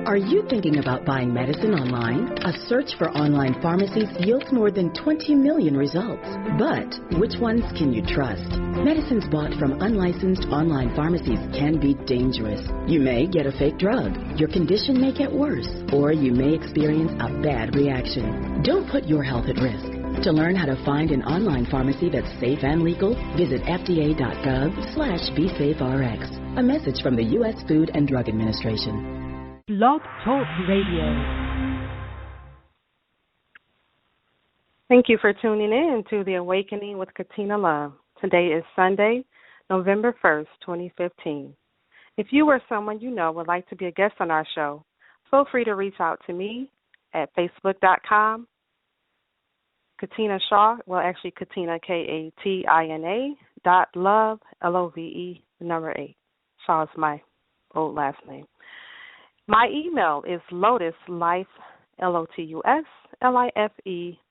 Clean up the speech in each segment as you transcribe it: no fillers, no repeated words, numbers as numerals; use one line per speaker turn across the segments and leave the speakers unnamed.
Are you thinking about buying medicine online? A search for online pharmacies yields more than 20 million results. But which ones can you trust? Medicines bought from unlicensed online pharmacies can be dangerous. You may get a fake drug, your condition may get worse, or you may experience a bad reaction. Don't put your health at risk. To learn how to find an online pharmacy that's safe and legal, visit fda.gov/BeSafeRx. A message from the U.S. Food and Drug Administration.
Blog Talk Radio.
Thank you for tuning in to The Awakening with Katina Love. Today is Sunday, November 1st, 2015. If you or someone you know would like to be a guest on our show, feel free to reach out to me at facebook.com. Katina Shaw, well, actually Katina, Katina, .love, Love, number 8. Shaw is my old last name. My email is lotuslife, LOTUSLIFE,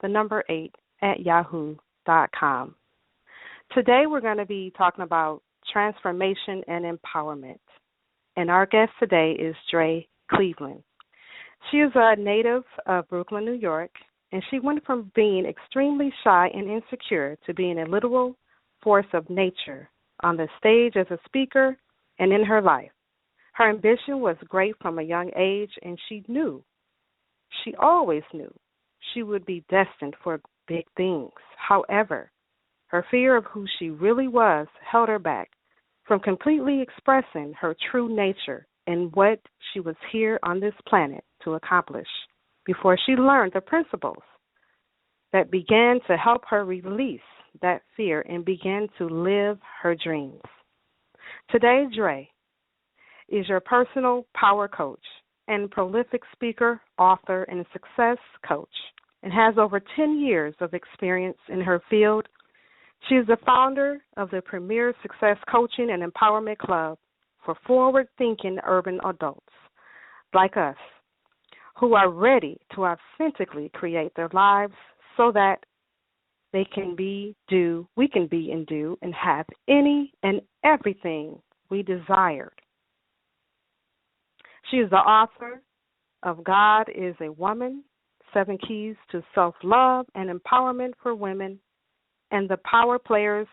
number 8, @yahoo.com. Today we're going to be talking about transformation and empowerment. And our guest today is Dre Cleveland. She is a native of Brooklyn, New York, and she went from being extremely shy and insecure to being a literal force of nature on the stage as a speaker and in her life. Her ambition was great from a young age, and she always knew, she would be destined for big things. However, her fear of who she really was held her back from completely expressing her true nature and what she was here on this planet to accomplish before she learned the principles that began to help her release that fear and begin to live her dreams. Today, Dre is your personal power coach and prolific speaker, author, and success coach, and has over 10 years of experience in her field. She is the founder of the premier success coaching and empowerment club for forward-thinking urban adults like us who are ready to authentically create their lives so that we can be and do and have any and everything we desired. She is the author of God is a Woman, 7 Keys to Self-Love and Empowerment for Women, and the Power Player's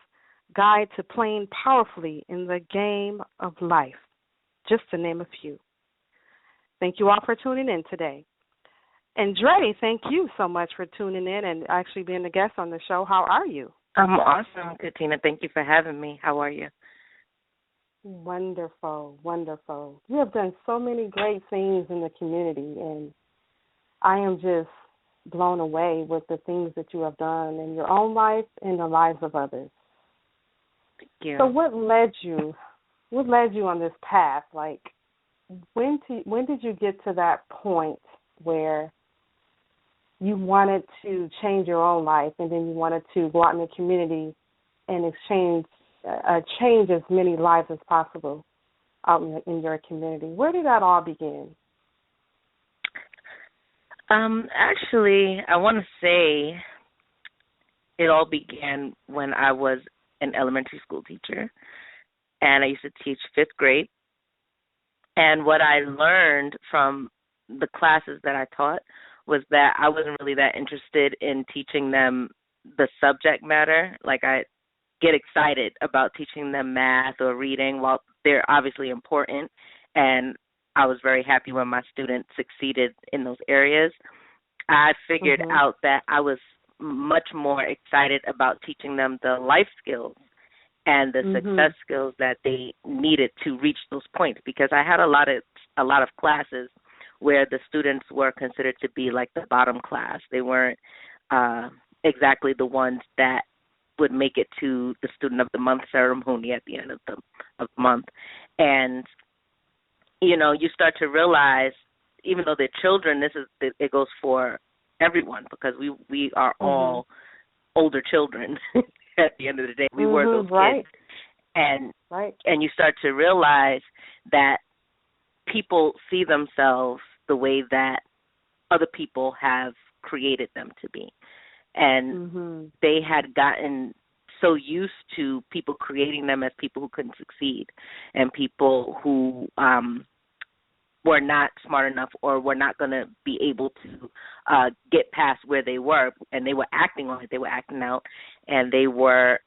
Guide to Playing Powerfully in the Game of Life, just to name a few. Thank you all for tuning in today. And Dre, thank you so much for tuning in and actually being a guest on the show. How are you?
I'm awesome, Katina. Thank you for having me. How are you?
Wonderful, wonderful. You have done so many great things in the community, and I am just blown away with the things that you have done in your own life and the lives of others.
Thank you.
So what led you on this path? Like, when did you get to that point where you wanted to change your own life and then you wanted to go out in the community and change as many lives as possible out in your community? Where did that all begin?
Actually, I want to say it all began when I was an elementary school teacher, and I used to teach 5th grade. And what I learned from the classes that I taught was that I wasn't really that interested in teaching them the subject matter. Like, I get excited about teaching them math or reading, while they're obviously important, and I was very happy when my students succeeded in those areas. I figured out that I was much more excited about teaching them the life skills and the success skills that they needed to reach those points, because I had a lot of classes where the students were considered to be like the bottom class. They weren't exactly the ones that would make it to the Student of the Month ceremony at the end of the month. And, you know, you start to realize, even though they're children, it goes for everyone, because we are all older children at the end of the day. We were those kids. And you start to realize that people see themselves the way that other people have created them to be. And they had gotten so used to people creating them as people who couldn't succeed and people who were not smart enough or were not going to be able to get past where they were, and they were acting on it. They were acting out, and they were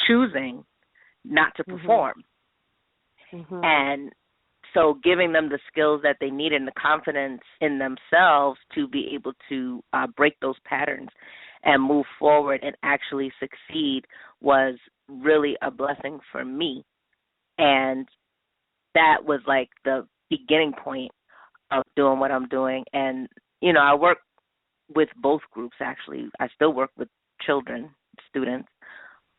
choosing not to perform.
Mm-hmm.
And so giving them the skills that they needed and the confidence in themselves to be able to break those patterns and move forward and actually succeed was really a blessing for me. And that was like the beginning point of doing what I'm doing. And, you know, I work with both groups, actually. I still work with children, students,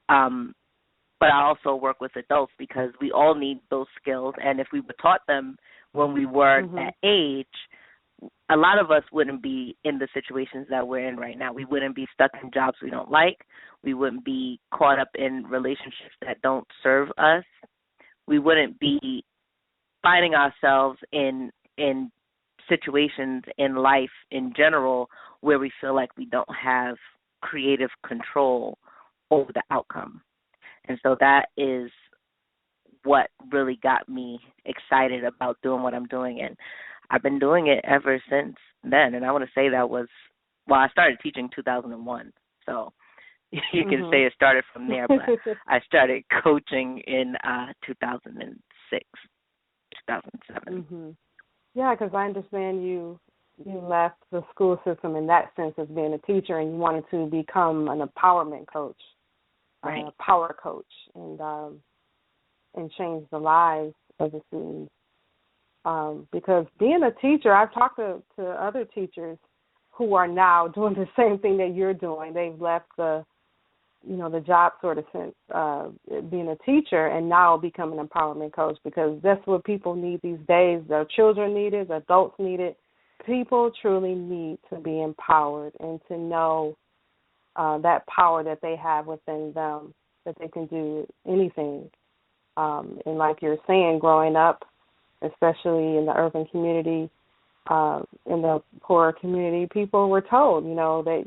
but I also work with adults because we all need those skills. And if we were taught them when we were that age, a lot of us wouldn't be in the situations that we're in right now. We wouldn't be stuck in jobs we don't like. We wouldn't be caught up in relationships that don't serve us. We wouldn't be finding ourselves in situations in life in general where we feel like we don't have creative control over the outcome. And so that is what really got me excited about doing what I'm doing. And I've been doing it ever since then. And I want to say that was, well, I started teaching 2001. So you can say it started from there, but I started coaching in 2006, 2007.
Yeah, because I understand you left the school system in that sense as being a teacher, and you wanted to become an empowerment coach,
right.
A P.O.W.E.R coach, and change the lives of the students. Because being a teacher, I've talked to other teachers who are now doing the same thing that you're doing. They've left the job sort of sense, being a teacher, and now become an empowerment coach, because that's what people need these days. Their children need it, the adults need it. People truly need to be empowered and to know that power that they have within them, that they can do anything. And like you're saying, growing up, especially in the urban community, in the poorer community, people were told, that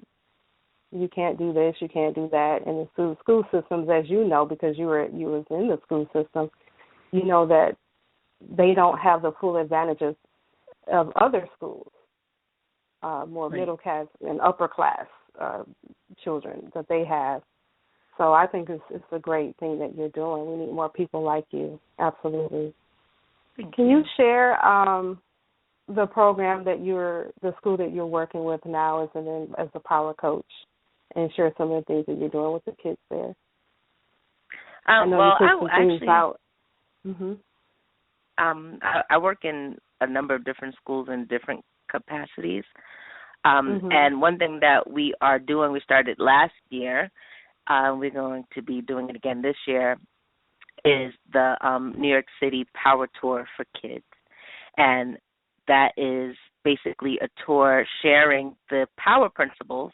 you can't do this, you can't do that. And the school systems, as you know, because you was in the school system, you know that they don't have the full advantages of other schools, more
right.
middle class and upper class children that they have. So I think it's a great thing that you're doing. We need more people like you. Absolutely. Can you share the program that the school that you're working with now as a P.O.W.E.R coach, and share some of the things that you're doing with the kids there? I
work in a number of different schools in different capacities. And one thing that we are doing, we started last year, we're going to be doing it again this year, is the New York City Power Tour for kids. And that is basically a tour sharing the power principles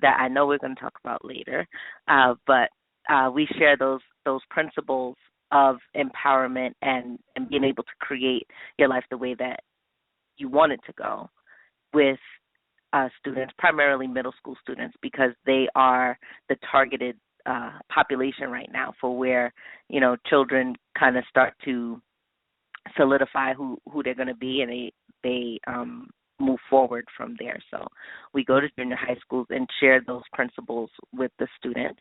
that I know we're going to talk about later, but we share those principles of empowerment and being able to create your life the way that you want it to go with students, primarily middle school students, because they are the targeted population right now for where, children kind of start to solidify who they're going to be, and they move forward from there. So we go to junior high schools and share those principles with the students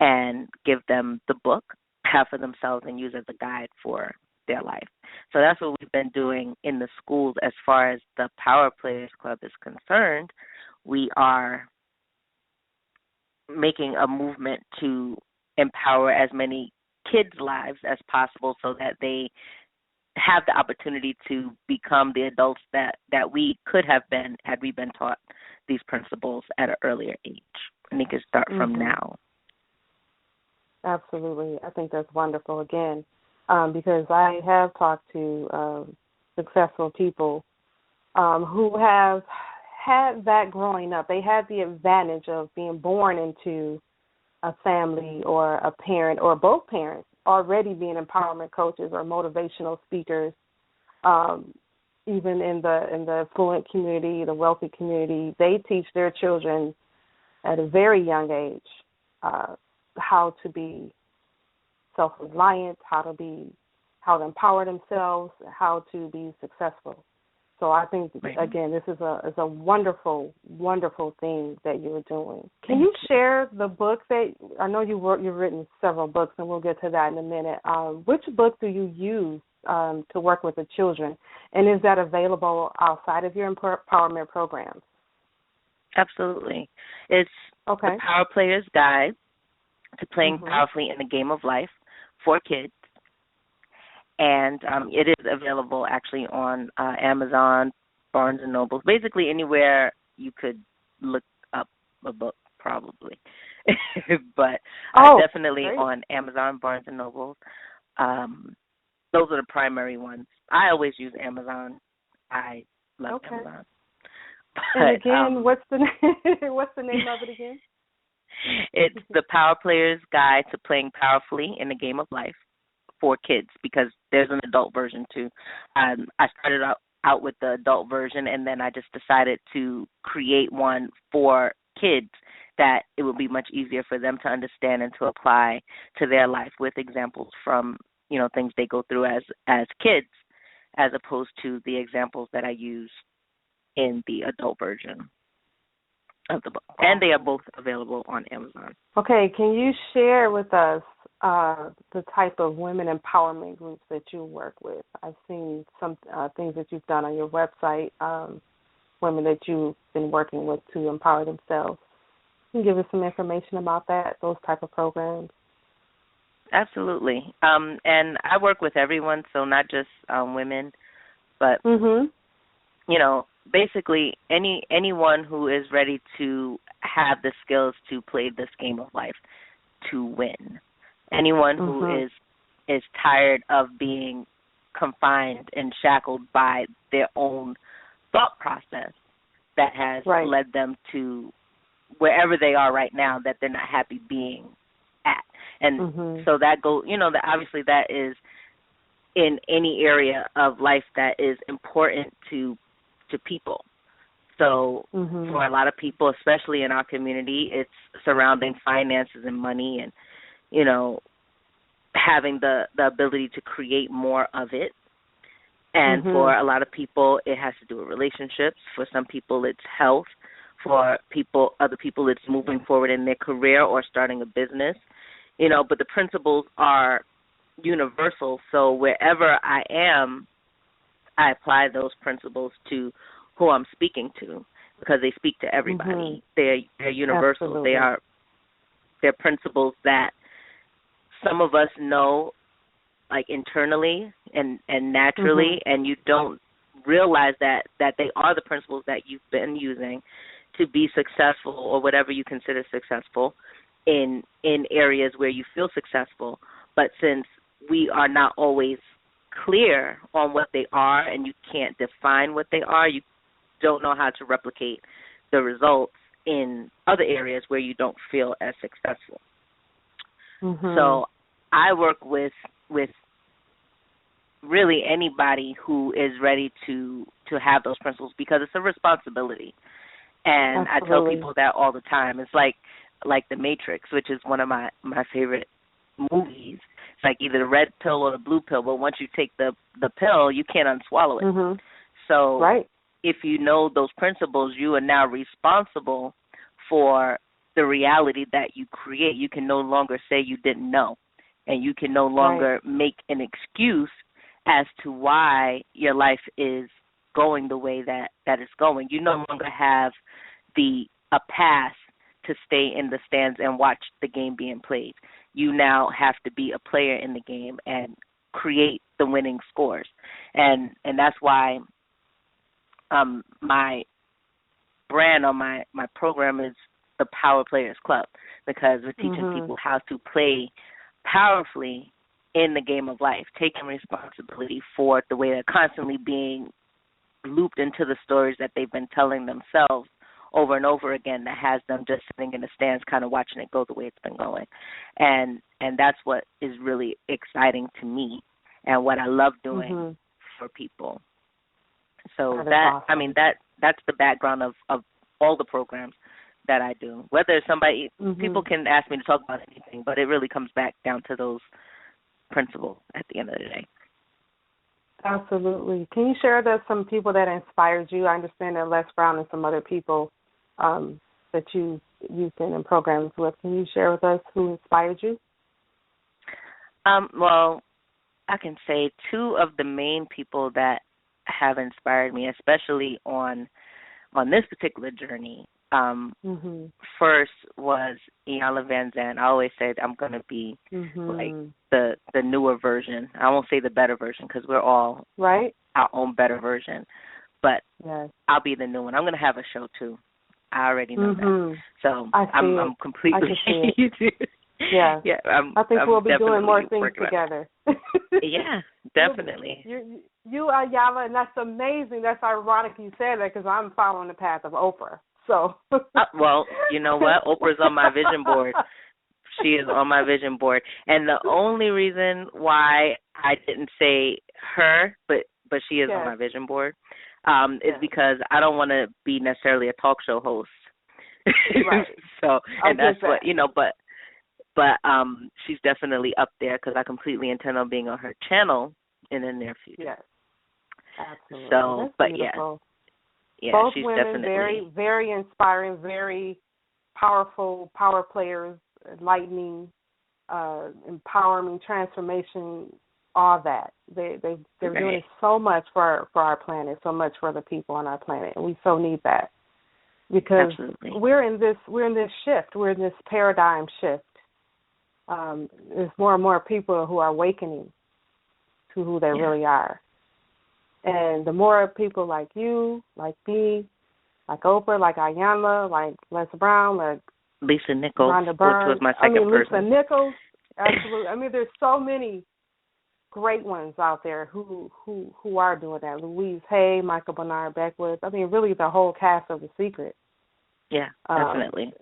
and give them the book, have for themselves, and use as a guide for their life. So that's what we've been doing in the schools. As far as the Power Players Club is concerned, we are making a movement to empower as many kids' lives as possible so that they have the opportunity to become the adults that we could have been had we been taught these principles at an earlier age. And they can start from now.
Absolutely. I think that's wonderful, again, because I have talked to successful people who have had that growing up. They had the advantage of being born into a family or a parent or both parents already being empowerment coaches or motivational speakers. Even in the affluent community, the wealthy community, they teach their children at a very young age how to be self-reliant, how to empower themselves, how to be successful. So I think,
Right.
again, this is a wonderful, wonderful thing that you're doing. Can you share the book that, I know you've written several books, and we'll get to that in a minute. Which book do you use to work with the children, and is that available outside of your empowerment programs?
Absolutely. It's
Okay.
The Power Player's Guide to Playing
Mm-hmm.
Powerfully in the Game of Life for Kids. And it is available actually on Amazon, Barnes & Noble, basically anywhere you could look up a book, probably. But definitely
great.
on Amazon, Barnes & Noble. Those are the primary ones. I always use Amazon. I love Amazon. But,
and again, what's the name of it again?
It's The Power Player's Guide to Playing Powerfully in the Game of Life for Kids, because there's an adult version too. I started out with the adult version, and then I just decided to create one for kids that it would be much easier for them to understand and to apply to their life, with examples from, things they go through as kids, as opposed to the examples that I use in the adult version of the book. And they are both available on Amazon.
Okay, can you share with us the type of women empowerment groups that you work with? I've seen some things that you've done on your website, women that you've been working with to empower themselves. Can you give us some information about that, those type of programs?
Absolutely. And I work with everyone, so not just women, but, basically anyone who is ready to have the skills to play this game of life to win. Anyone who is tired of being confined and shackled by their own thought process that has led them to wherever they are right now that they're not happy being at. And so that obviously that is in any area of life that is important to people. So for a lot of people, especially in our community, it's surrounding finances and money and, having the ability to create more of it. And for a lot of people, it has to do with relationships. For some people, it's health. For other people, it's moving forward in their career or starting a business. But the principles are universal. So wherever I am, I apply those principles to who I'm speaking to, because they speak to everybody. They're universal.
Absolutely.
They're principles that some of us know, like internally and naturally, and you don't realize that they are the principles that you've been using to be successful, or whatever you consider successful, in areas where you feel successful. But since we are not always clear on what they are, and you can't define what they are, you don't know how to replicate the results in other areas where you don't feel as successful. So I work with really anybody who is ready to have those principles, because it's a responsibility. And I tell people that all the time. It's like The Matrix, which is one of my favorite movies. It's like either the red pill or the blue pill, but once you take the pill, you can't unswallow it. So if you know those principles, you are now responsible for the reality that you create. You can no longer say you didn't know, and you can no longer make an excuse as to why your life is going the way that it's going. You no longer have a pass to stay in the stands and watch the game being played. You now have to be a player in the game and create the winning scores. And that's why my brand on my program is the Power Players Club, because we're teaching people how to play powerfully in the game of life, taking responsibility for the way they're constantly being looped into the stories that they've been telling themselves over and over again, that has them just sitting in the stands kind of watching it go the way it's been going. And that's what is really exciting to me and what I love doing for people. So
awesome.
I mean, that's the background of all the programs that I do. Whether somebody, people can ask me to talk about anything, but it really comes back down to those principles at the end of the day.
Absolutely. Can you share with us some people that inspired you? I understand that Les Brown and some other people that you've been in programs with. Can you share with us who inspired you?
Well, I can say two of the main people that have inspired me, especially on this particular journey. First was Iyanla Vanzant. I always said I'm going to be like the newer version. I won't say the better version because we're all our own better version. But I'll be the new one. I'm going to have a show too. I already know that. So I'm completely.
I can see it. Yeah. I think we'll be doing more things together.
Yeah, definitely.
You are Yava, and that's amazing. That's ironic you said that because I'm following the path of Oprah. So.
Well, you know what? Oprah's on my vision board. She is on my vision board, and the only reason why I didn't say her, but she is on my vision board, is because I don't want to be necessarily a talk show host.
Right.
So, and that's what But she's definitely up there because I completely intend on being on her channel in the near future.
Yes, absolutely.
So,
that's
but
beautiful.
yeah,
Both
she's
women,
definitely
very, very inspiring, very powerful power players, enlightening, empowering, transformation, all that. They're doing so much for our planet, so much for the people on our planet, and we so need that because we're in this shift, we're in this paradigm shift. There's more and more people who are awakening to who they really are. And the more people like you, like me, like Oprah, like Iyanla, like Les Brown, like
Lisa Nichols,
Rhonda Byrne,
which was my second person.
Lisa Nichols, absolutely. I mean, there's so many great ones out there who are doing that. Louise Hay, Michael Bernard Beckwith. I mean, really the whole cast of The Secret.
Yeah, definitely.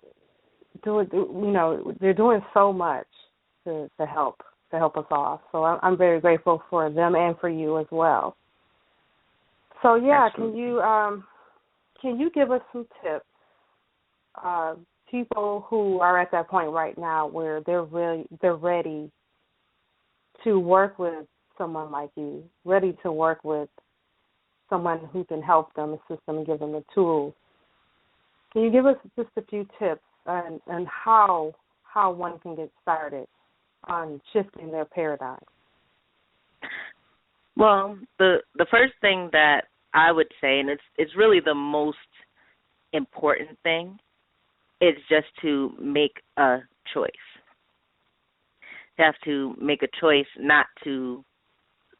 They're doing so much to help us all. So I'm very grateful for them and for you as well. So absolutely. Can you give us some tips? People who are at that point right now where they're ready to work with someone like you, ready to work with someone who can help them, assist them, and give them the tools. Can you give us just a few tips and how one can get started on shifting their paradigm?
Well, the first thing that I would say, and it's really the most important thing, is just to make a choice. You have to make a choice not to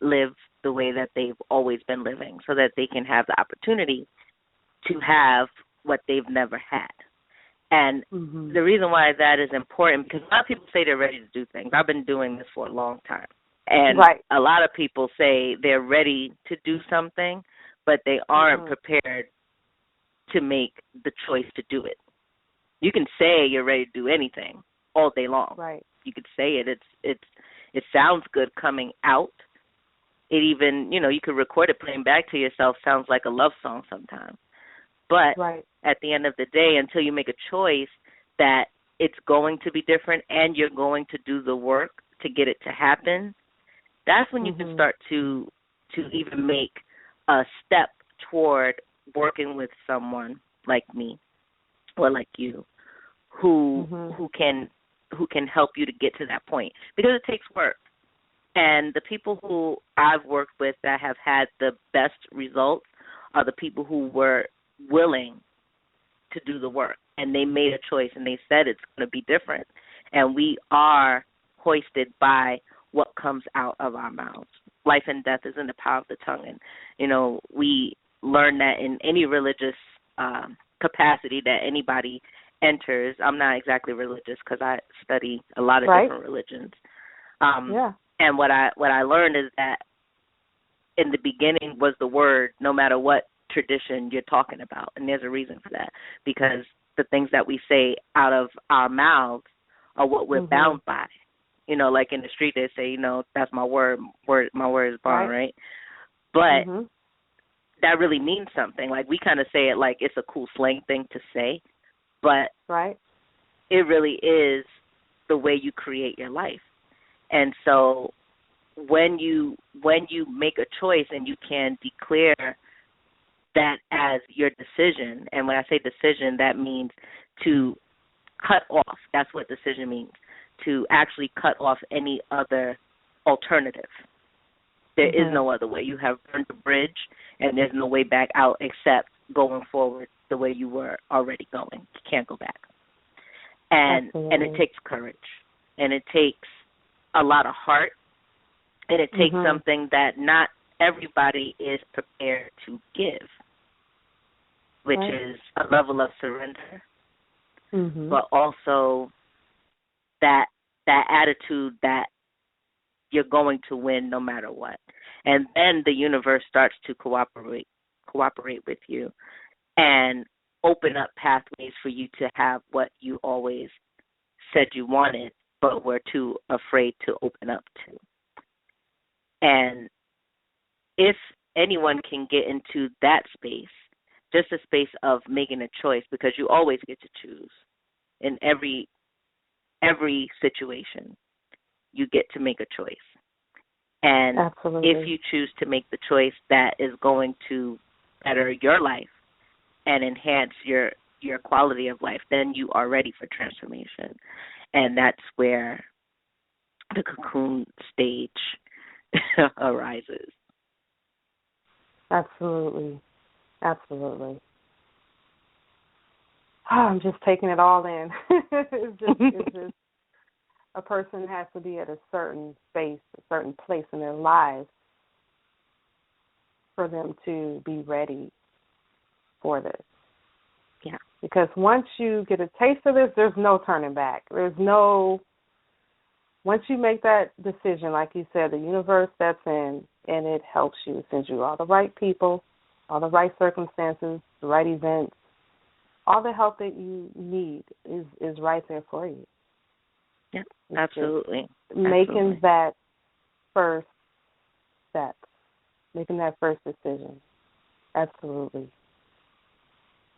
live the way that they've always been living so that they can have the opportunity to have what they've never had. And the reason why that is important, because a lot of people say they're ready to do things. I've been doing this for a long time. And a lot of people say they're ready to do something, but they aren't prepared to make the choice to do it. You can say you're ready to do anything all day long.
Right.
You could say it. It sounds good coming out. It even, you could record it playing back to yourself. Sounds like a love song sometimes. But at the end of the day, until you make a choice that it's going to be different and you're going to do the work to get it to happen, that's when you can start to even make a step toward working with someone like me or like you who can help you to get to that point, because it takes work. And the people who I've worked with that have had the best results are the people who were willing to do the work, and they made a choice, and they said it's going to be different. And we are hoisted by what comes out of our mouths. Life and death is in the power of the tongue. And, we learn that in any religious capacity that anybody enters. I'm not exactly religious because I study a lot of different religions. And what I learned is that in the beginning was the word, no matter what tradition you're talking about. And there's a reason for that, because the things that we say out of our mouths are what we're bound by. Like in the street they say, that's my word, my word is bond, right? But that really means something. Like, we kind of say it like it's a cool slang thing to say, but it really is the way you create your life. And so when you make a choice and you can declare that as your decision, and when I say decision, that means to cut off. That's what decision means, to actually cut off any other alternative. There is no other way. You have burned the bridge, and there's no way back out except going forward the way you were already going. You can't go back. And it takes courage, and it takes a lot of heart, and it takes something that not everybody is prepared to give, which is a level of surrender, but also that attitude that you're going to win no matter what. And then the universe starts to cooperate with you and open up pathways for you to have what you always said you wanted but were too afraid to open up to. And if anyone can get into that space, just a space of making a choice, because you always get to choose in every situation. You get to make a choice. And if you choose to make the choice that is going to better your life and enhance your quality of life, then you are ready for transformation. And that's where the cocoon stage arises.
Absolutely. Absolutely. Oh, I'm just taking it all in. It's just a person has to be at a certain space, a certain place in their lives for them to be ready for this.
Yeah.
Because once you get a taste of this, there's no turning back. Once you make that decision, like you said, the universe steps in and it helps you, sends you all the right people, all the right circumstances, the right events. All the help that you need is right there for you.
Yeah, absolutely.
Making that first step, making that first decision. Absolutely.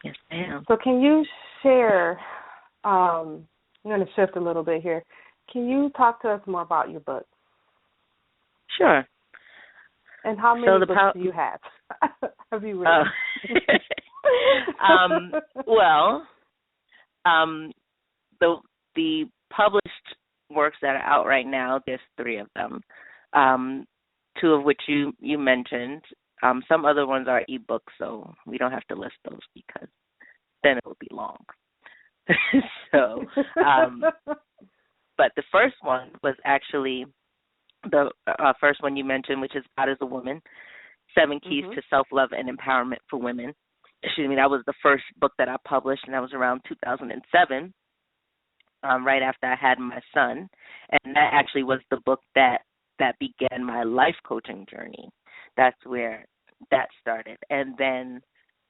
Yes, ma'am.
So can you share, I'm going to shift a little bit here. Can you talk to us more about your books?
Sure.
And how many books do you have? Have you written?
The published works that are out right now, there's 3 of them, 2 of which you mentioned. Some other ones are ebooks, so we don't have to list those because then it will be long. But the first one was actually the first one you mentioned, which is God is a Woman, 7 Keys to Self-Love and Empowerment for Women. That was the first book that I published, and that was around 2007, right after I had my son. And that actually was the book that began my life coaching journey. That's where that started. And then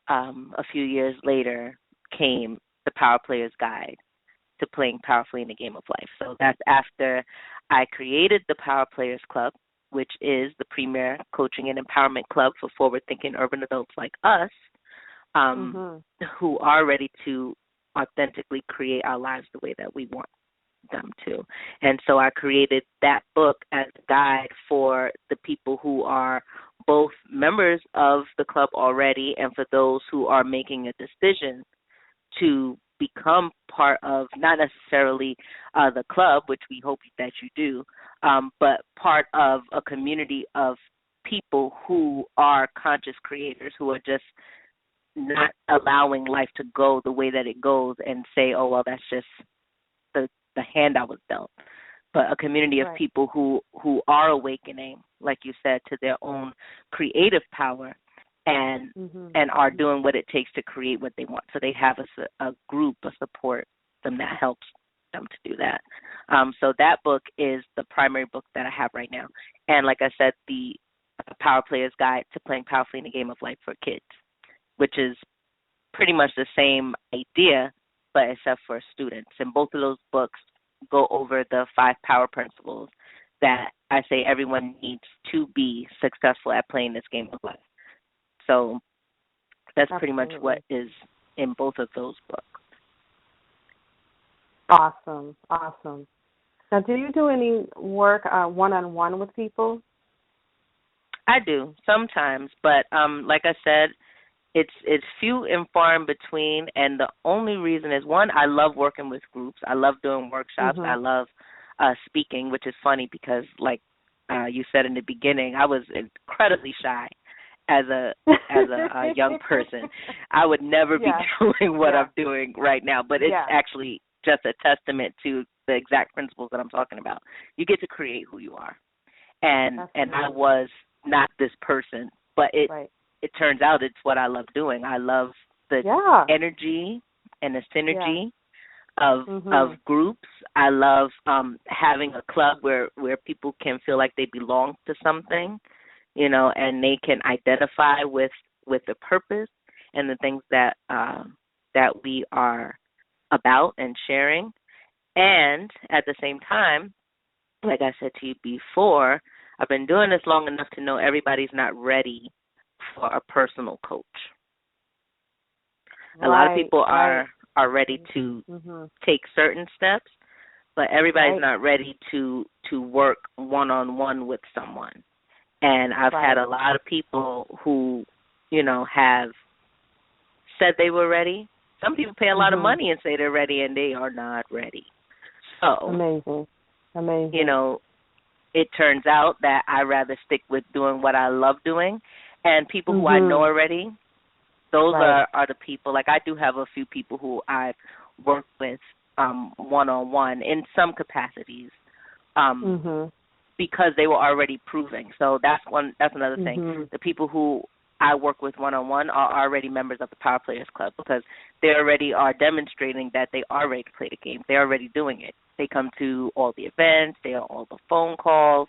a few years later came the Power Player's Guide to Playing Powerfully in the Game of Life. So that's after I created the Power Players Club, which is the premier coaching and empowerment club for forward-thinking urban adults like us, who are ready to authentically create our lives the way that we want them to. And so I created that book as a guide for the people who are both members of the club already and for those who are making a decision to become part of not necessarily the club, which we hope that you do, but part of a community of people who are conscious creators, who are just not allowing life to go the way that it goes and say, oh, well, that's just the hand I was dealt. But a community of people who are awakening, like you said, to their own creative power and are doing what it takes to create what they want. So they have a group, a support them that helps them to do that. So that book is the primary book that I have right now. And like I said, the Power Player's Guide to Playing Powerfully in the Game of Life for Kids, which is pretty much the same idea, but except for students. And both of those books go over the 5 power principles that I say everyone needs to be successful at playing this game of life. So that's pretty much what is in both of those books.
Awesome. Now, do you do any work one-on-one with people?
I do sometimes, but like I said, it's few and far in between, and the only reason is, one, I love working with groups. I love doing workshops. I love speaking, which is funny because, like you said in the beginning, I was incredibly shy as a young person. I would never be doing what I'm doing right now, but it's actually just a testament to the exact principles that I'm talking about. You get to create who you are, and I was not this person, but it turns out it's what I love doing. I love the energy and the synergy of groups. I love having a club where people can feel like they belong to something, you know, and they can identify with the purpose and the things that we are about and sharing. And at the same time, like I said to you before, I've been doing this long enough to know everybody's not ready for a personal coach. A lot of people are ready to take certain steps, but everybody's not ready to work one-on-one with someone. And I've had a lot of people who, you know, have said they were ready. Some people pay a lot of money and say they're ready, and they are not ready. So, amazing. You know, it turns out that I rather stick with doing what I love doing. And people who I know already, those are the people. Like, I do have a few people who I've worked with one-on-one in some capacities because they were already proving. So that's another thing. The people who I work with one-on-one are already members of the Power Players Club because they already are demonstrating that they are ready to play the game. They're already doing it. They come to all the events. They are all the phone calls.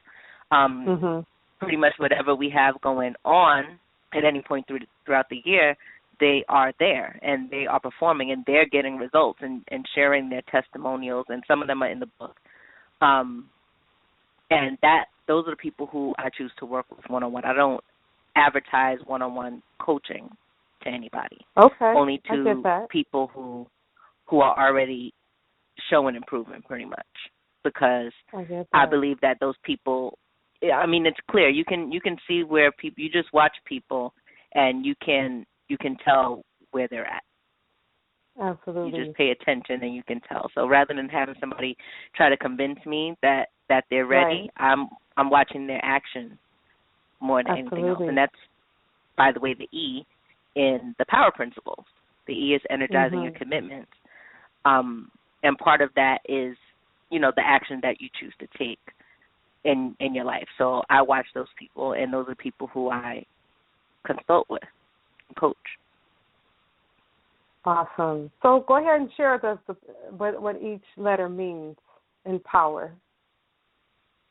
Pretty much whatever we have going on at any point throughout the year, they are there and they are performing and they're getting results and sharing their testimonials, and some of them are in the book. And those are the people who I choose to work with one-on-one. I don't advertise one-on-one coaching to anybody. Only to people who are already showing improvement, pretty much, because I believe that those people, I mean, it's clear. You can see where people, you just watch people and you can tell where they're at.
Absolutely.
You just pay attention and you can tell. So rather than having somebody try to convince me that they're ready, I'm watching their actions more than anything else. And that's, by the way, the E in the power principles. The E is energizing your commitments. And part of that is, you know, the action that you choose to take in your life. So I watch those people, and those are people who I consult with and coach.
Awesome. So go ahead and share with us what each letter means in power.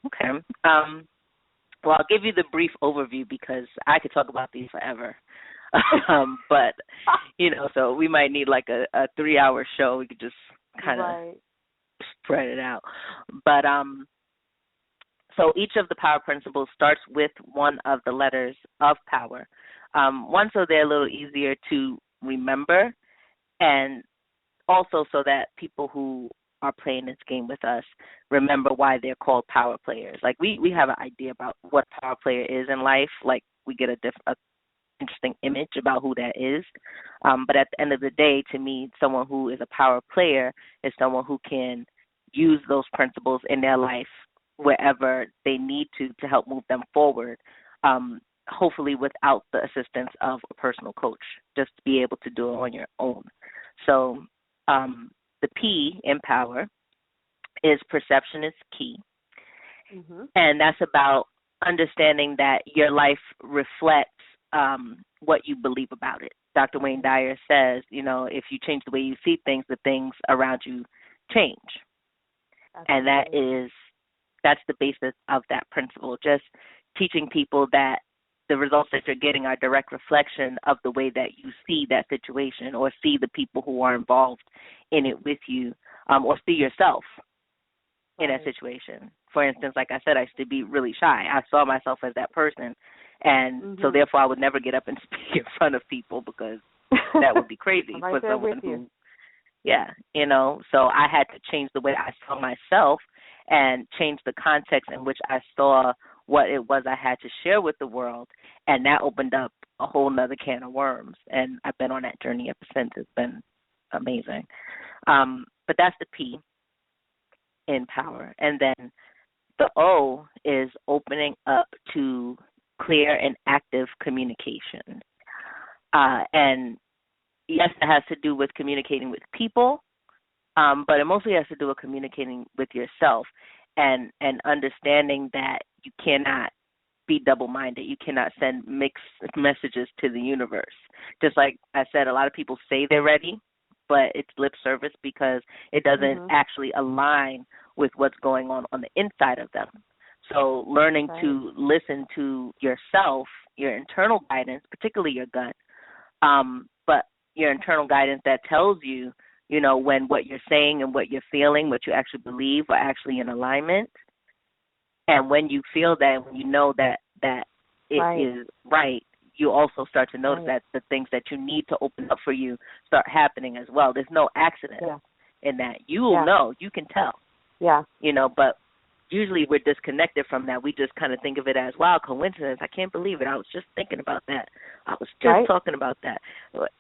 Okay. Well, I'll give you the brief overview because I could talk about these forever. But, you know, so we might need like a 3-hour show. We could just kind of spread it out. But so each of the power principles starts with one of the letters of power. One, so they're a little easier to remember, and also so that people who are playing this game with us remember why they're called power players. Like we have an idea about what power player is in life. Like we get a interesting image about who that is. But at the end of the day, to me, someone who is a power player is someone who can use those principles in their life wherever they need to help move them forward, hopefully without the assistance of a personal coach, just to be able to do it on your own. So the P in power is perception is key. And that's about understanding that your life reflects what you believe about it. Dr. Wayne Dyer says, you know, if you change the way you see things, the things around you change. And that's the basis of that principle, just teaching people that the results that you're getting are a direct reflection of the way that you see that situation or see the people who are involved in it with you, or see yourself in that situation. For instance, like I said, I used to be really shy. I saw myself as that person, and so therefore I would never get up and speak in front of people because that would be crazy for someone who, you know, so I had to change the way I saw myself and changed the context in which I saw what it was I had to share with the world, and that opened up a whole nother can of worms, and I've been on that journey ever since. It's been amazing. But that's the P in power. And then the O is opening up to clear and active communication. And yes, it has to do with communicating with people, but it mostly has to do with communicating with yourself and understanding that you cannot be double-minded. You cannot send mixed messages to the universe. Just like I said, a lot of people say they're ready, but it's lip service because it doesn't actually align with what's going on the inside of them. So learning to listen to yourself, your internal guidance, particularly your gut, but your internal guidance that tells you, when what you're saying and what you're feeling, what you actually believe are actually in alignment. And when you feel that, when you know that it is right, you also start to notice that the things that you need to open up for you start happening as well. There's no accident in that. You will know. You can tell. Yeah. But usually we're disconnected from that. We just kind of think of it as, wow, coincidence. I can't believe it. I was just thinking about that. I was just talking about that.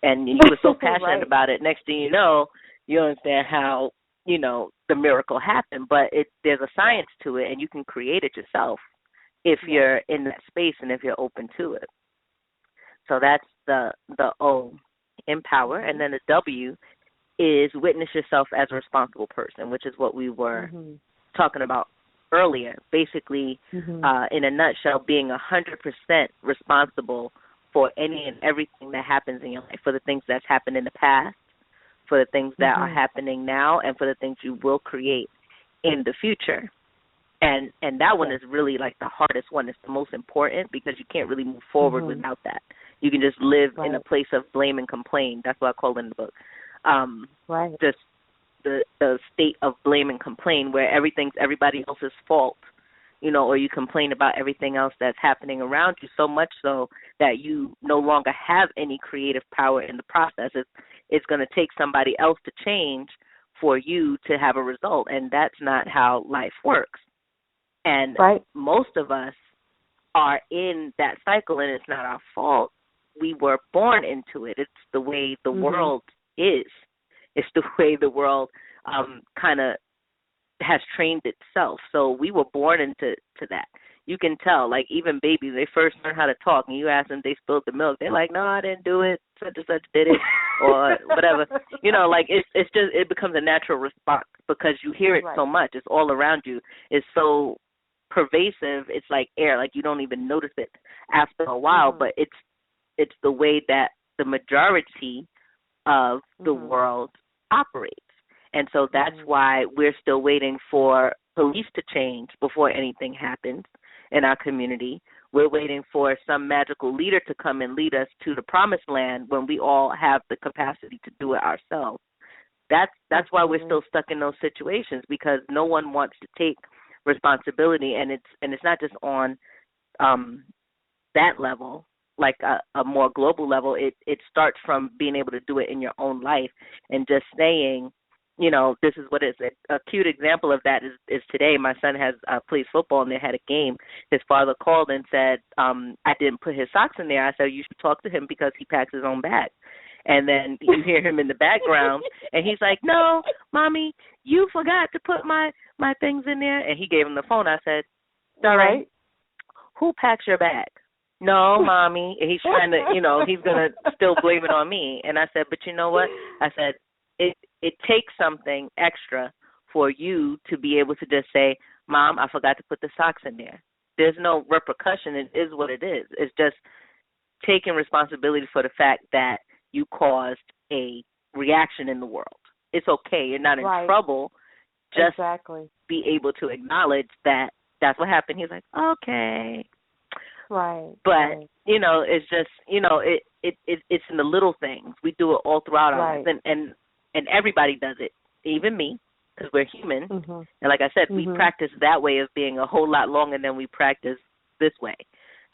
And you were so passionate about it. Next thing you know, you understand how, the miracle happened. But there's a science to it, and you can create it yourself if you're in that space and if you're open to it. So that's the O, empower. And then the W is witness yourself as a responsible person, which is what we were talking about earlier. Basically, in a nutshell, being 100% responsible for any and everything that happens in your life, for the things that's happened in the past, for the things that are happening now, and for the things you will create in the future. And that one is really like the hardest one. It's the most important because you can't really move forward without that. You can just live in a place of blame and complain. That's what I call it in the book. Just the state of blame and complain where everything's everybody else's fault, or you complain about everything else that's happening around you, so much so that you no longer have any creative power in the process. It's going to take somebody else to change for you to have a result, and that's not how life works. And most of us are in that cycle, and it's not our fault. We were born into it. It's the way the world is. It's the way the world kind of has trained itself. So we were born into that. You can tell, like even babies, they first learn how to talk, and you ask them if they spilled the milk. They're like, no, I didn't do it. Such and such did it, or whatever. Like it's just, it becomes a natural response because you hear it so much. It's all around you. It's so pervasive. It's like air. Like you don't even notice it after a while, but it's the way that the majority of the world operates. And so that's why we're still waiting for police to change before anything happens in our community. We're waiting for some magical leader to come and lead us to the promised land when we all have the capacity to do it ourselves. That's why we're still stuck in those situations, because no one wants to take responsibility, and it's not just on that level, like a more global level. It starts from being able to do it in your own life and just saying, this is what it is. A cute example of that is today. My son plays football, and they had a game. His father called and said, I didn't put his socks in there. I said, you should talk to him because he packs his own bag. And then you hear him in the background, and he's like, no, Mommy, you forgot to put my things in there. And he gave him the phone. I said, all right, who packs your bag? No, Mommy. And he's trying to, he's going to still blame it on me. And I said, but you know what? I said, it takes something extra for you to be able to just say, Mom, I forgot to put the socks in there. There's no repercussion. It is what it is. It's just taking responsibility for the fact that you caused a reaction in the world. It's okay. You're not in trouble. Just be able to acknowledge that that's what happened. He's like, okay. But, it's just, it's in the little things. We do it all throughout our lives. And everybody does it, even me, because we're human. And like I said, we practice that way of being a whole lot longer than we practice this way.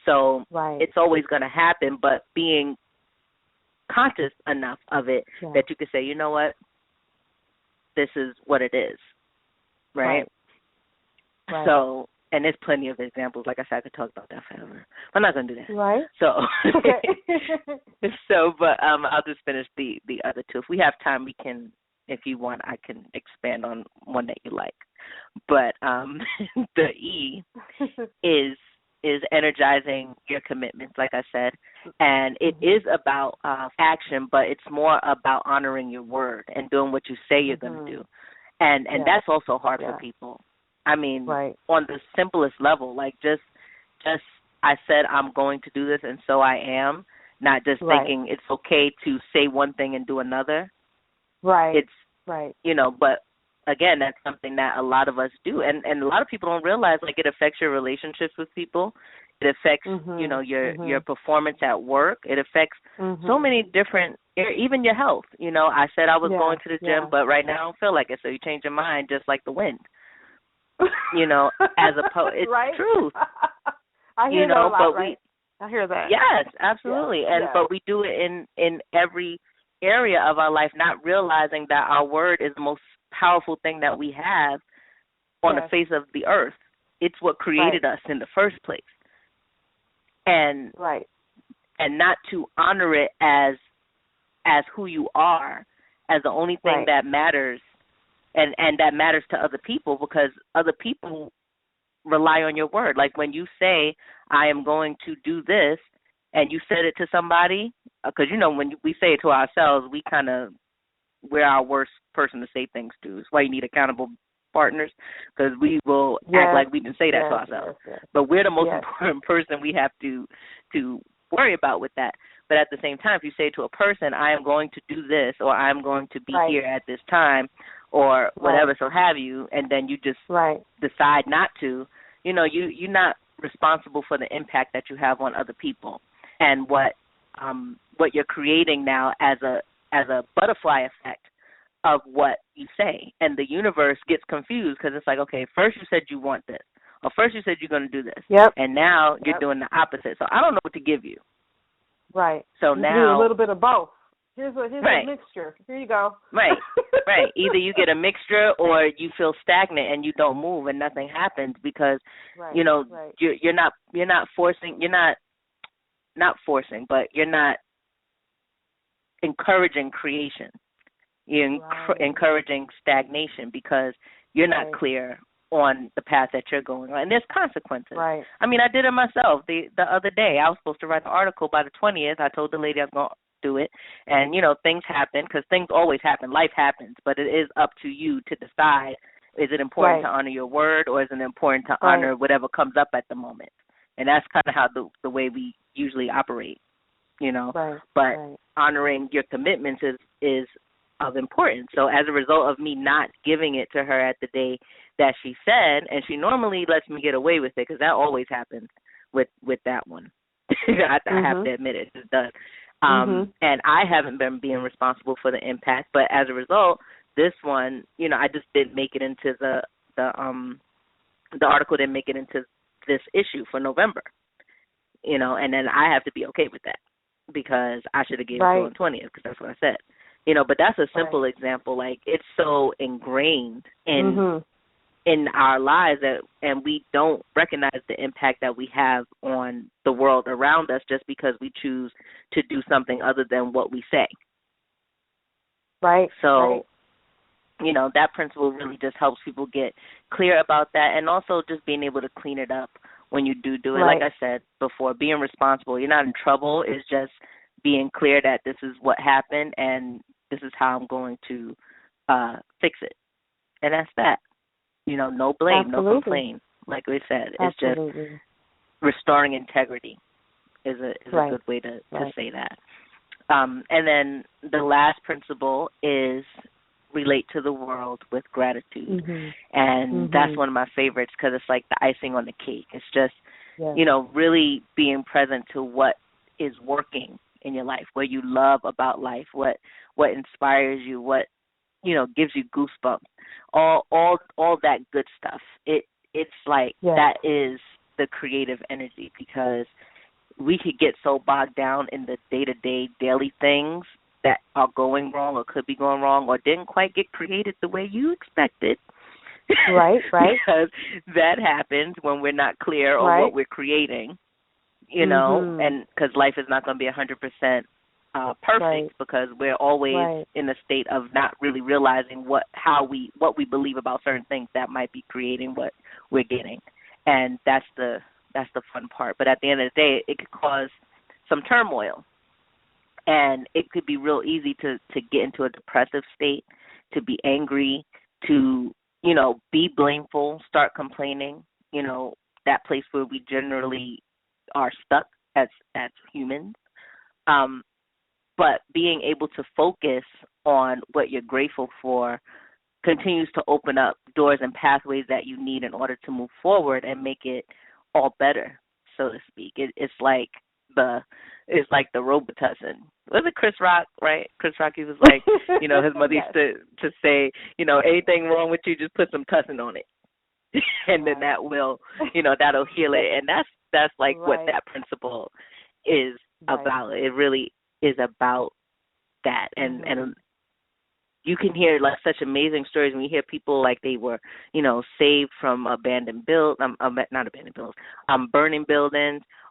So it's always going to happen, but being conscious enough of it that you can say, you know what, this is what it is, right?
Right.
So, and there's plenty of examples. Like I said, I could talk about that forever. I'm not going to do that.
Right.
So,
Okay.
but I'll just finish the other two. If we have time, we can, if you want, I can expand on one that you like. But the E is energizing your commitments, like I said. And it is about action, but it's more about honoring your word and doing what you say you're going to do. And that's also hard for people. I mean, on the simplest level, like just I said I'm going to do this, and so I am, not just thinking it's okay to say one thing and do another.
Right.
It's, you know, but again, that's something that a lot of us do. And a lot of people don't realize, like, it affects your relationships with people. It affects, you know, your performance at work. It affects so many different, even your health. You know, I said I was going to the gym, but right now I don't feel like it, so you change your mind just like the wind. You know, as opposed, it's truth.
I hear that a lot, I hear that.
Yes, absolutely. But we do it in every area of our life, not realizing that our word is the most powerful thing that we have on the face of the earth. It's what created us in the first place. And not to honor it as who you are, as the only thing that matters. And that matters to other people, because other people rely on your word. Like when you say, I am going to do this, and you said it to somebody, because, you know, when we say it to ourselves, we're our worst person to say things to. That's why you need accountable partners, because we will act like we didn't say that to ourselves. But we're the most important person we have to worry about with that. But at the same time, if you say to a person, I am going to do this, or I'm going to be here at this time, or whatever, so have you, and then you just decide not to, you know, you're not responsible for the impact that you have on other people. And what you're creating now as a butterfly effect of what you say. And the universe gets confused, because it's like, okay, first you said you want this, or first you said you're going to do this, and now you're doing the opposite. So I don't know what to give you.
Right.
So
you
now
do a little bit of both. Here's a mixture. Here you go.
Right. Either you get a mixture, or you feel stagnant and you don't move and nothing happens, because you know you're not forcing. You're not forcing, but you're not encouraging creation. You're encouraging stagnation, because you're not clear on the path that you're going on. And there's consequences. Right. I mean, I did it myself the other day. I was supposed to write an article by the 20th. I told the lady I was going to do it. And, you know, things happen, because things always happen. Life happens. But it is up to you to decide, is it important to honor your word, or is it important to honor whatever comes up at the moment? And that's kind of how the way we usually operate, you know. But honoring your commitments is of importance. So as a result of me not giving it to her at the day that she said, and she normally lets me get away with it, because that always happens with that one. I have to admit it does. And I haven't been being responsible for the impact, but as a result, this one, you know, I just didn't make it into the article didn't make it into this issue for November, you know, and then I have to be okay with that, because I should have given it on 20th, because that's what I said. You know, but that's a simple example. Like, it's so ingrained in our lives and we don't recognize the impact that we have on the world around us, just because we choose to do something other than what we say. So, you know, that principle really just helps people get clear about that, and also just being able to clean it up when you do it. Like I said before, being responsible. You're not in trouble. It's just being clear that this is what happened, and this is how I'm going to fix it. And that's that. You know, no blame, no complaint. Like we said, it's just restoring integrity is a good way to say that. And then the last principle is relate to the world with gratitude. And that's one of my favorites, because it's like the icing on the cake. It's just, you know, really being present to what is working in your life, what you love about life, what inspires you, what, you know, gives you goosebumps, all that good stuff. It's like that is the creative energy, because we could get so bogged down in the day-to-day, daily things that are going wrong or could be going wrong or didn't quite get created the way you expected,
Right.
Because that happens when we're not clear on what we're creating, and because life is not going to be 100% perfect, because we're always in a state of not really realizing what we believe about certain things that might be creating what we're getting, and that's the fun part. But at the end of the day, it could cause some turmoil, and it could be real easy to get into a depressive state, to be angry, to be blameful, start complaining. That place where we generally are stuck as humans. But being able to focus on what you're grateful for continues to open up doors and pathways that you need in order to move forward and make it all better, so to speak. It's like the Robitussin. Was it Chris Rock, right? Chris Rock, he was like, his mother used to say, anything wrong with you, just put some tussin on it. And then that will, that'll heal it. And that's like what that principle is about. It really is about that. And you can hear like such amazing stories when you hear people like they were, saved from burning buildings,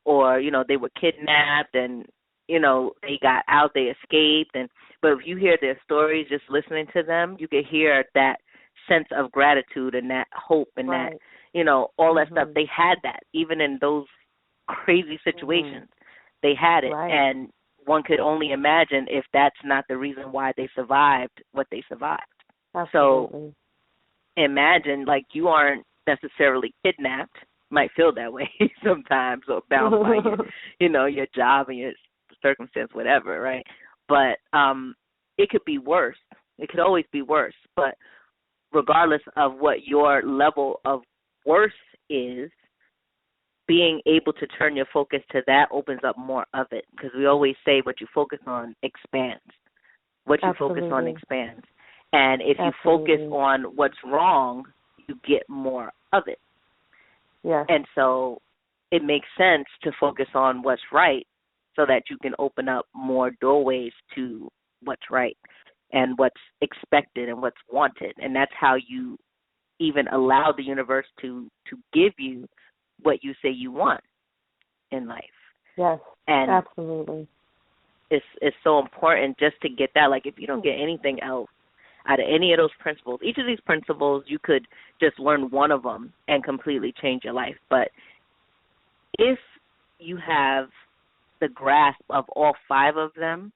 or, they were kidnapped and, they got out, they escaped. But if you hear their stories, just listening to them, you can hear that sense of gratitude and that hope and that, all that stuff. They had that even in those crazy situations. They had it. And one could only imagine if that's not the reason why they survived what they survived.
Absolutely.
So imagine, like, you aren't necessarily kidnapped. Might feel that way sometimes, or bound by your job and your circumstance, whatever, right? But it could be worse. It could always be worse. But regardless of what your level of worse is, being able to turn your focus to that opens up more of it, because we always say what you focus on expands. What you focus on expands. And if you focus on what's wrong, you get more of it.
Yes.
And so it makes sense to focus on what's right so that you can open up more doorways to what's right and what's expected and what's wanted. And that's how you even allow the universe to give you what you say you want in life.
Yes,
and
absolutely.
It's so important just to get that. Like, if you don't get anything else out of any of those principles, each of these principles, you could just learn one of them and completely change your life. But if you have the grasp of all 5 of them,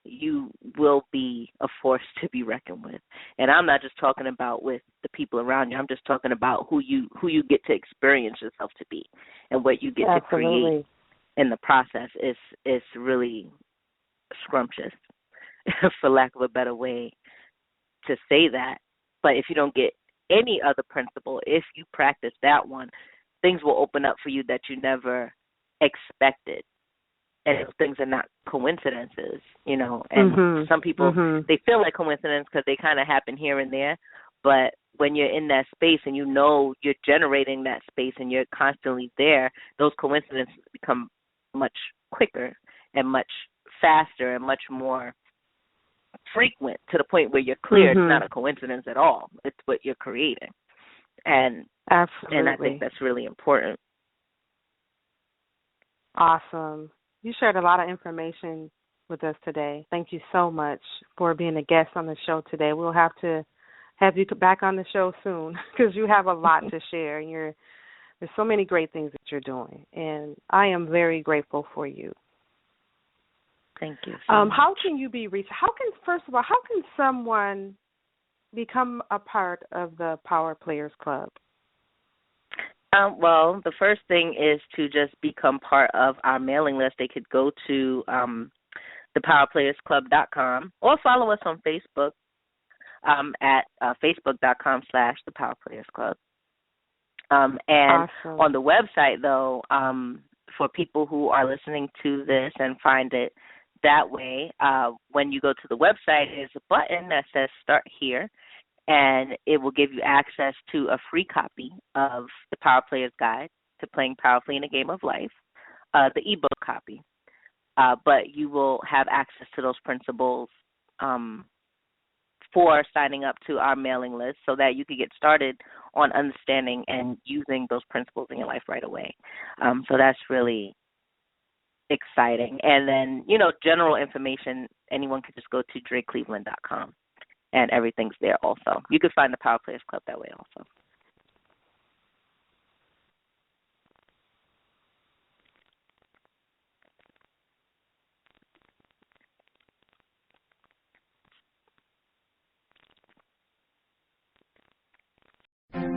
you will be a force to be reckoned with. And I'm not just talking about with the people around you. I'm just talking about who you get to experience yourself to be, and what you get to create in the process is really scrumptious, for lack of a better way to say that. But if you don't get any other principle, if you practice that one, things will open up for you that you never expected. And those things are not coincidences, and some people, they feel like coincidence because they kind of happen here and there. But when you're in that space and you're generating that space and you're constantly there, those coincidences become much quicker and much faster and much more frequent, to the point where you're clear it's not a coincidence at all. It's what you're creating. And
absolutely.
And I think that's really important.
Awesome. You shared a lot of information with us today. Thank you so much for being a guest on the show today. We'll have to have you back on the show soon, because you have a lot to share. And there's so many great things that you're doing, and I am very grateful for you.
Thank you.
How can you be reached? First of all, how can someone become a part of the Power Players Club?
Well, the first thing is to just become part of our mailing list. They could go to thepowerplayersclub.com or follow us on Facebook at facebook.com/thepowerplayersclub. And
awesome.
On the website, though, for people who are listening to this and find it that way, when you go to the website, there's a button that says Start Here. And it will give you access to a free copy of the Power Player's Guide to Playing Powerfully in a Game of Life, the ebook copy. But you will have access to those principles for signing up to our mailing list so that you could get started on understanding and using those principles in your life right away. So that's really exciting. And then, general information, anyone could just go to DreCleveland.com, and everything's there also. You could find the Power Players Club that way also.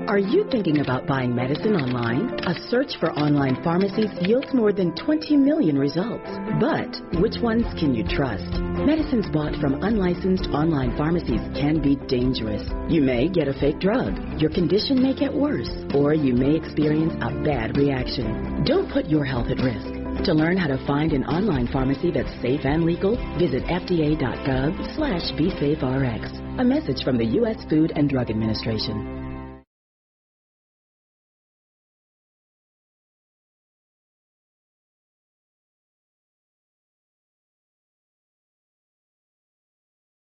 Are you thinking about buying medicine online? A search for online pharmacies yields more than 20 million results. But which ones can you trust? Medicines bought from unlicensed online pharmacies can be dangerous. You may get a fake drug, your condition may get worse, or you may experience a bad reaction. Don't put your health at risk. To learn how to find an online pharmacy that's safe and legal, visit fda.gov/BeSafeRx. A message from the U.S. Food and Drug Administration.